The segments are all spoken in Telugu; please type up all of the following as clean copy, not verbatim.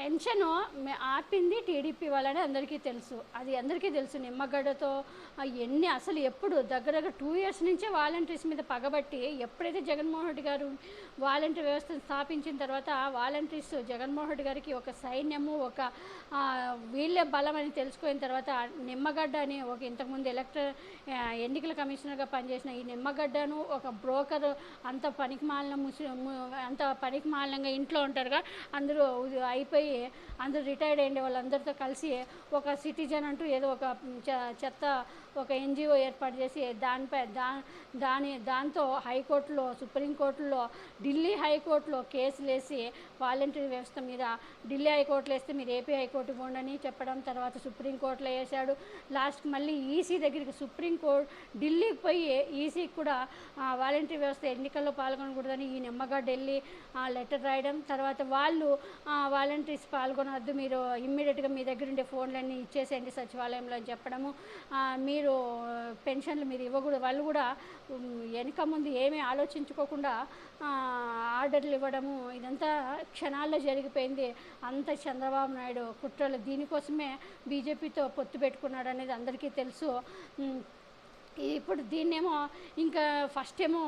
పెన్షను ఆపింది టీడీపీ వాళ్ళని అందరికీ తెలుసు. అది అందరికీ తెలుసు. నిమ్మగడ్డతో ఎన్ని అసలు ఎప్పుడు దగ్గర దగ్గర 2 ఇయర్స్ నుంచే వాలంటీర్స్ మీద పగబట్టి ఎప్పుడైతే జగన్మోహన్ రెడ్డి గారు వాలంటీర్ వ్యవస్థను స్థాపించిన తర్వాత వాలంటీర్స్ జగన్మోహన్ రెడ్డి గారికి ఒక సైన్యము, ఒక వీళ్ళే బలం అని తెలుసుకున్న తర్వాత నిమ్మగడ్డ అని ఒక ఇంతకుముందు ఎన్నికల కమిషనర్గా పనిచేసిన ఈ నిమ్మగడ్డను ఒక బ్రోకర్ అంత అంత పనికిమాలినంగా ఇంట్లో ఉంటారుగా అందరూ అయిపోయి అందరూ రిటైర్డ్ అయ్యే వాళ్ళందరితో కలిసి ఒక సిటిజన్ అంటూ ఏదో ఒక చెత్త ఒక ఎన్జిఓ ఏర్పాటు చేసి దాంతో హైకోర్టులో, సుప్రీంకోర్టులో, ఢిల్లీ హైకోర్టులో కేసులు వేసి వాలంటీర్ వ్యవస్థ మీద ఢిల్లీ హైకోర్టులో వేస్తే మీరు ఏపీ హైకోర్టు పోండని చెప్పడం, తర్వాత సుప్రీంకోర్టులో వేశాడు. లాస్ట్కి మళ్ళీ ఈసీ దగ్గరికి సుప్రీంకోర్టు ఢిల్లీకి పోయి ఈసీకి కూడా వాలంటీర్ వ్యవస్థ ఎన్నికల్లో పాల్గొనకూడదని ఈ నిమ్మగడ్డ వెళ్ళి లెటర్ రాయడం, తర్వాత వాళ్ళు వాలంటీర్స్ పాల్గొనవద్దు, మీరు ఇమ్మీడియట్గా మీ దగ్గర ఉండే ఫోన్లన్నీ ఇచ్చేసేయండి సచివాలయంలో అని చెప్పడము, మీరు పెన్షన్లు మీరు ఇవ్వకూడదు, వాళ్ళు కూడా వెనక ముందు ఏమీ ఆలోచించుకోకుండా ఆర్డర్లు ఇవ్వడము, ఇదంతా క్షణాల్లో జరిగిపోయింది. అంత చంద్రబాబు నాయుడు కుట్రలు, దీనికోసమే బీజేపీతో పొత్తు పెట్టుకున్నాడు అనేది అందరికీ తెలుసు. ఇప్పుడు దీన్నేమో ఇంకా ఫస్ట్ ఏమో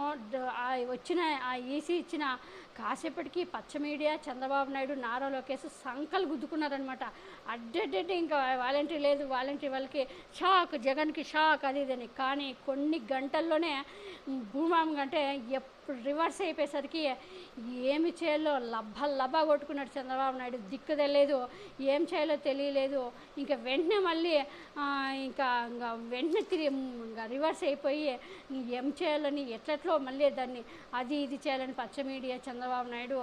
వచ్చిన ఈసీ ఇచ్చిన కాసేపటికి పచ్చ మీడియా, చంద్రబాబు నాయుడు, నారా లోకేష్ సంకలు గుద్దుకున్నారనమాట. అడ్డెడ్డెడ్డి ఇంకా వాలంటీర్ లేదు, వాలంటీర్ వాళ్ళకి షాక్, జగన్కి షాక్ అది ఇదని. కానీ కొన్ని గంటల్లోనే భూమాంగ అంటే ఎప్పుడు రివర్స్ అయిపోయేసరికి ఏమి చేయాలో లబ్బా కొట్టుకున్నాడు చంద్రబాబు నాయుడు. దిక్కు తెలియలేదు, ఏం చేయాలో తెలియలేదు. ఇంకా వెంటనే మళ్ళీ వెంటనే ఇంకా రివర్స్ అయిపోయి ఏం చేయాలని ఎట్లట్లో మళ్ళీ దాన్ని అది ఇది చేయాలని పచ్చ మీడియా, చంద్రబాబు నాయుడు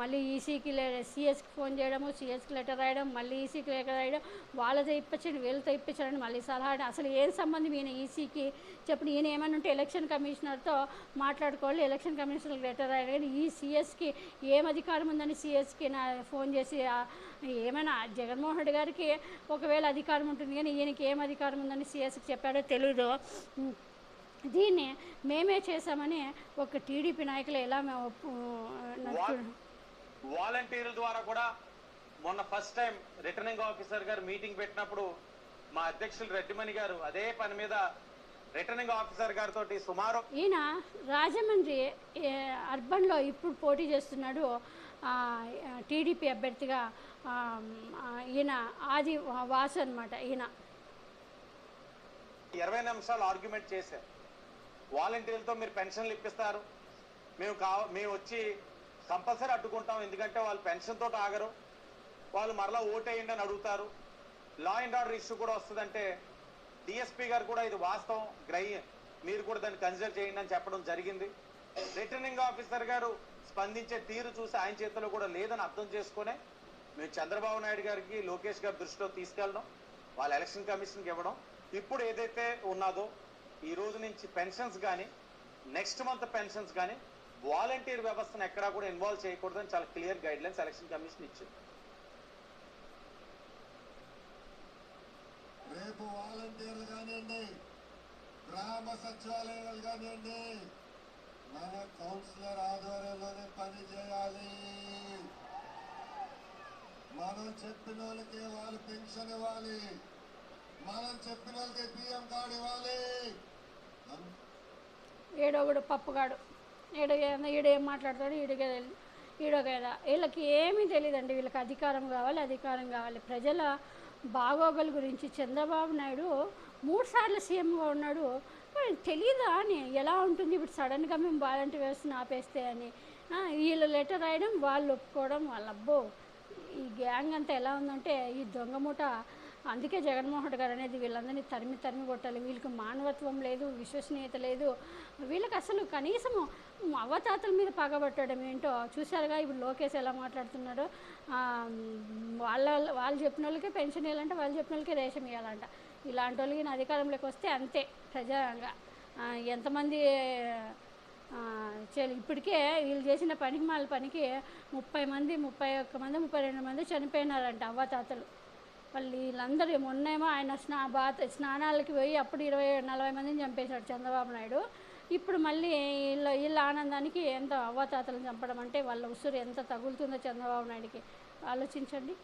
మళ్ళీ ఈసీకి సిఎస్కి ఫోన్ చేయడము, సిఎస్కి లెటర్ రాయడం, మళ్ళీ ఈసీకి లెటర్ రాయడం, వాళ్ళతో ఇప్పించండి వీళ్ళతో ఇప్పించాలని మళ్ళీ సలహా. అసలు ఏం సంబంధం ఈయన ఈసీకి చెప్పండి? ఈయన ఏమైనా ఉంటే ఎలక్షన్ కమిషనర్తో మాట్లాడుకోవాలి, ఎలక్షన్ కమిషనర్కి లెటర్ రాయాలి. కానీ ఈ సిఎస్కి ఏం అధికారం ఉందని సిఎస్కి ఫోన్ చేసి ఏమైనా జగన్మోహన్ రెడ్డి గారికి ఒకవేళ అధికారం ఉంటుంది కానీ ఈయనకి ఏం అధికారం ఉందని సిఎస్కి చెప్పాడో తెలీదు. దీన్ని మేమే చేశామని ఒక టీడీపీ నాయకులు ఎలా వాలంటీర్ల ద్వారా కూడా మొన్న ఫస్ట్ టైం రిటర్నింగ్ ఆఫీసర్ గారు మీటింగ్ పెట్టినప్పుడు మా అధ్యక్షులు రెడ్డిమణి గారు అదే పని మీద రిటర్నింగ్ ఆఫీసర్ గారితో సుమారు ఈయన రాజమండ్రి అర్బన్లో ఇప్పుడు పోటీ చేస్తున్నాడు టీడీపీ అభ్యర్థిగా. ఈయన ఆది వాసు అనమాట. ఈయన 20 నిమిషాలు ఆర్గ్యుమెంట్ చేశారు. వాలంటీర్లతో మీరు పెన్షన్లు ఇప్పిస్తారు, మేము వచ్చి కంపల్సరీ అడ్డుకుంటాం, ఎందుకంటే వాళ్ళు పెన్షన్ తోటి ఆగరు, వాళ్ళు మరలా ఓటేయండి అని అడుగుతారు, లా అండ్ ఆర్డర్ ఇష్యూ కూడా వస్తుందంటే డిఎస్పీ గారు కూడా ఇది వాస్తవం, మీరు కూడా దాన్ని కన్సిడర్ చేయండి అని చెప్పడం జరిగింది. రిటర్నింగ్ ఆఫీసర్ గారు స్పందించే తీరు చూసి ఆయన చేతిలో కూడా లేదని అర్థం చేసుకునే మేము చంద్రబాబు నాయుడు గారికి, లోకేష్ గారి దృష్టిలో తీసుకెళ్ళడం, వాళ్ళ ఎలక్షన్ కమిషన్కి ఇవ్వడం. ఇప్పుడు ఏదైతే ఉన్నదో ఈ రోజు నుంచి పెన్షన్స్ కానీ నెక్స్ట్ మంత్ పెన్షన్స్ కానీ వాలంటీర్ వ్యవస్థను ఎక్కడా కూడా ఇన్వాల్వ్ చేయకూడదని చాలా clear guide lines election commission ఇచ్చింది. రేపు వాలంటీర్లు కానివ్వండి, గ్రామ సచివాలయాలు కానివ్వండి, మన కౌన్సిలర్ ఆధ్వర్యంలోనే పని చేయాలి. మనం చెప్పిన వాళ్ళకి వాళ్ళు పెన్షన్ ఇవ్వాలి, మనం చెప్పిన వాళ్ళకి బియ్యం కార్డు ఇవ్వాలి. ఏడోగుడు పప్పుగాడు ఈడేం మాట్లాడతాడు, ఈడో కదా, వీళ్ళకి ఏమీ తెలియదండి. వీళ్ళకి అధికారం కావాలి. ప్రజల బాగోగుల గురించి చంద్రబాబు నాయుడు 3 సార్లు సీఎంగా ఉన్నాడు, తెలీదా అని ఎలా ఉంటుంది ఇప్పుడు సడన్గా మేము వాలంటీర్ వ్యవస్థను ఆపేస్తే అని. వీళ్ళు లెటర్ రాయడం, వాళ్ళు ఒప్పుకోవడం, వాళ్ళబ్బో ఈ గ్యాంగ్ అంతా ఎలా ఉందంటే ఈ దొంగమూట. అందుకే జగన్మోహన్ రెడ్డి గారు అనేది వీళ్ళందరినీ తరిమి కొట్టాలి. వీళ్ళకి మానవత్వం లేదు, విశ్వసనీయత లేదు. వీళ్ళకి అసలు కనీసము అవతాతల మీద పగబట్టడం ఏంటో చూశారుగా. ఇప్పుడు లోకేష్ ఎలా మాట్లాడుతున్నాడో, వాళ్ళు చెప్పిన వాళ్ళకే పెన్షన్ ఇవ్వాలంటే, వాళ్ళు చెప్పిన వాళ్ళకే రేషన్ ఇవ్వాలంట. ఇలాంటి వాళ్ళకి నా అధికారంలోకి వస్తే అంతే ప్రజాంగా ఎంతమంది ఇప్పటికే వీళ్ళు చేసిన పనికి 30 మంది, 31 మంది, 32 మంది చనిపోయినారంట అవ్వాతాతలు. వీళ్ళందరూ మొన్నేమో ఆయన స్నానాలకి పోయి అప్పుడు 20-40 మందిని చంపేశాడు చంద్రబాబు నాయుడు. ఇప్పుడు మళ్ళీ వీళ్ళ ఆనందానికి ఎంత అవ్వాతాతలను చంపడం అంటే వాళ్ళ ఉసురు ఎంత తగులుతుందో చంద్రబాబు నాయుడికి ఆలోచించండి.